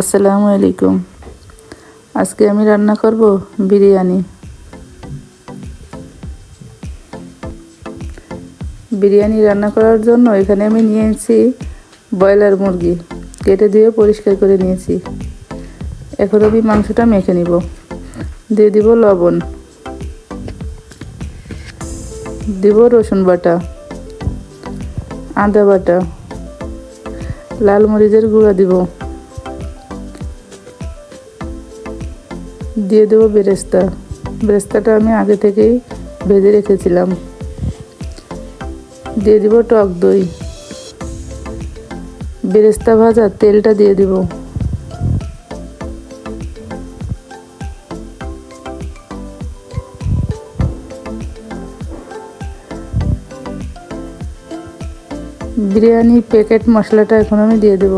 আসসালামু আলাইকুম। আজকে আমি রান্না করব বিরিয়ানি। বিরিয়ানি রান্না করার জন্য এখানে আমি নিয়েছি ব্রয়লার মুরগি, কেটে দিয়ে পরিষ্কার করে নিয়েছি। এখন আমি মাংসটা মেখে নিব। দিয়ে দিব লবণ, দিব রসুন বাটা, আদা বাটা, লাল মরিচের গুঁড়া দিব, দিয়ে দেবো বেরেস্তাটা আমি আগে থেকেই ভেজে রেখেছিলাম। দিয়ে দিব টক দই, বেরেস্তা ভাজা তেলটা দিয়ে দিব, বিরিয়ানি প্যাকেট মশলাটা এখন আমি দিয়ে দেব।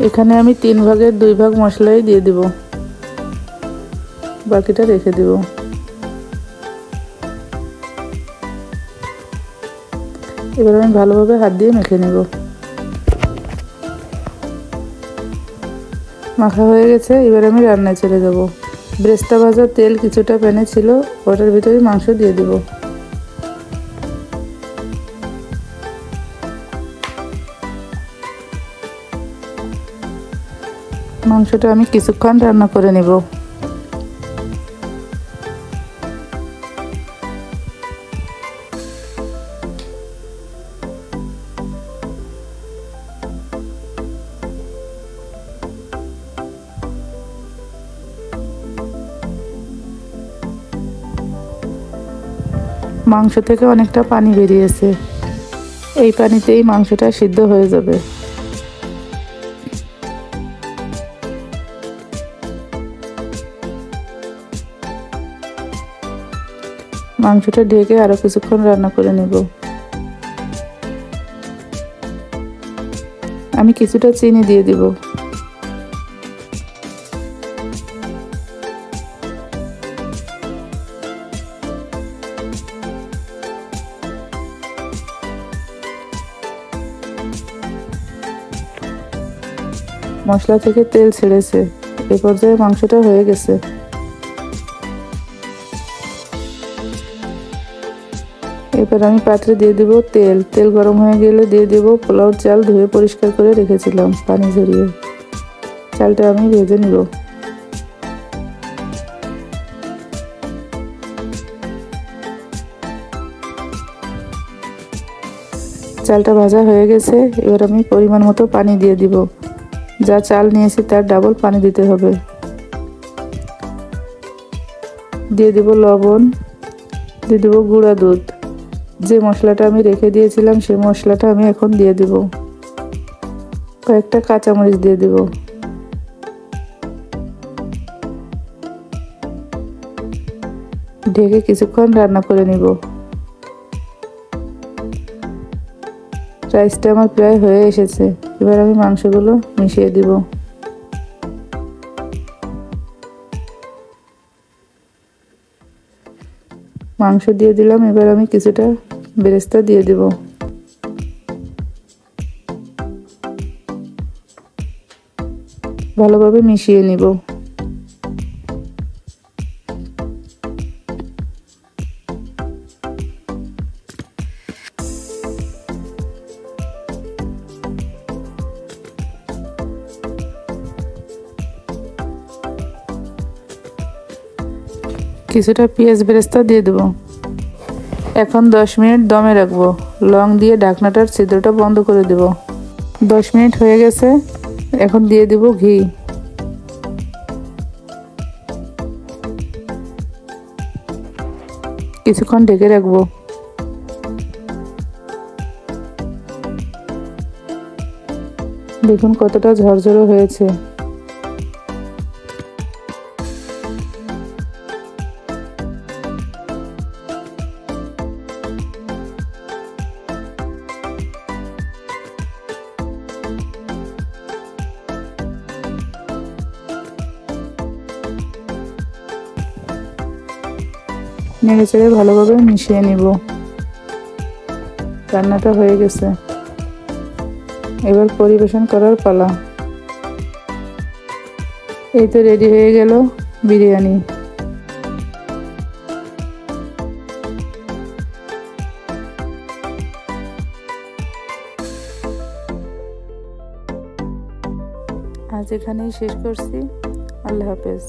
এখানে আমি 3 ভাগের 2 ভাগ মশলাই দিয়ে দেব, বাকিটা রেখে দেব। এবার আমি ভালোভাবে হাত দিয়ে মেখে নেব। মাখা হয়ে গেছে, এবার আমি রান্নায় চলে যাব। বেরেস্তা ভাজা তেল কিছুটা প্যানে ছিল, ওটার ভিতরে মাংস দিয়ে দেব। মাংসটা আমি কিছুক্ষণ রান্না করে নেব। মাংস থেকে অনেকটা পানি বেরিয়েছে, এই পানিতেই মাংসটা সিদ্ধ হয়ে যাবে। মাংসটা ঢেকে আরো কিছুক্ষণ রান্না করে নেব। আমি কিছুটা চিনি দিয়ে দিব। মশলা থেকে তেল ছেড়েছে, এ পর্যায়ে মাংসটা হয়ে গেছে। এবার আমি পাত্রে দিয়ে দিব তেল গরম হয়ে গেলে দিয়ে দেব পোলাওর চাল, ধুয়ে পরিষ্কার করে রেখেছিলাম পানি ঝরিয়ে। চালটা আমি ভেজে নিব। চালটা ভাজা হয়ে গেছে, এবার আমি পরিমাণ মতো পানি দিয়ে দিব। যা চাল নিয়েছি তার ডাবল পানি দিতে হবে। দিয়ে দিব লবণ, দিয়ে দিব গুঁড়া দুধ। যে মশলাটা আমি রেখে দিয়েছিলাম সেই মশলাটা আমি এখন দিয়ে দিব। কয়েকটা কাঁচামরিচ দিয়ে দিব। ঢেকে কিছুক্ষণ রান্না করে নিব। রাইসটা আমার প্রায় হয়ে এসেছে, এবার আমি মাংসগুলো মিশিয়ে দিব। মাংস দিয়ে দিলাম, এবার আমি কিছুটা বেরেস্তা দিয়ে দেব। ভালোভাবে মিশিয়ে নিব। কিছুটা পেঁয়াজ বেরেস্তা দিয়ে দেব। এখন 10 মিনিট দমে রাখবো। লং দিয়ে ঢাকনাটার ছিদ্রটা বন্ধ করে দেব। 10 মিনিট হয়ে গেছে, এখন দিয়ে দিব ঘি। কিছুক্ষণ ঢেকে রাখবো। দেখুন কতটা ঝরঝরে হয়েছে। নেড়ে চেড়ে ভালোভাবে মিশিয়ে নিব। রান্নাটা হয়ে গেছে, এবার পরিবেশন করার পালা। এই তো রেডি হয়ে গেল বিরিয়ানি। আজ এখানেই শেষ করছি। আল্লাহ হাফেজ।